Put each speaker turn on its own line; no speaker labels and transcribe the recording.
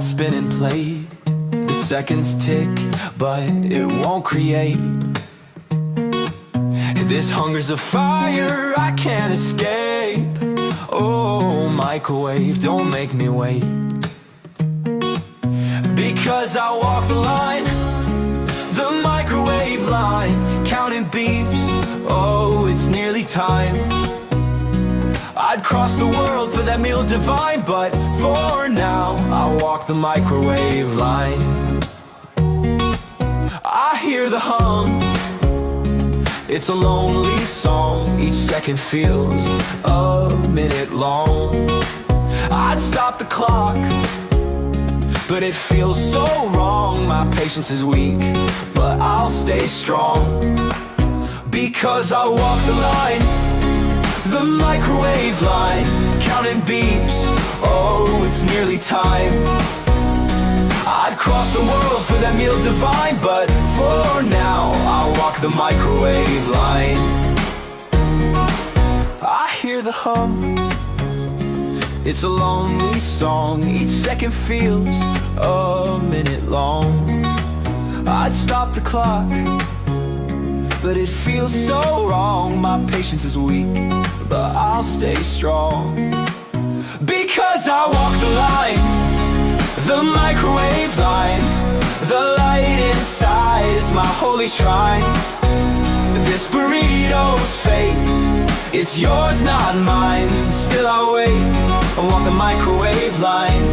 spinning plate. The seconds tick, but it won't create. This hunger's a fire I can't escape. Oh, microwave, don't make me wait. Because I walk the line, the microwave line, counting beeps, oh, it's nearly time. I'd cross the world for that meal divine, but for now, I walk the microwave line. I hear the hum, it's a lonely song. Each second feels a minute long. I'd stop the clock, but it feels so wrong. My patience is weak, but I'll stay strong. Because I walk the line, the microwave line, counting beeps, oh, it's nearly time. I'd cross the world for that meal divine, but for now, I'll walk the microwave line. I hear the hum, it's a lonely song. Each second feels a minute long. I'd stop the clock, but it feels so wrong. My patience is weak, but I'll stay strong. Because I walk the line, the microwave line, the light inside is my holy shrine. This burrito's fate, it's yours, not mine. Still I wait, I walk the microwave line.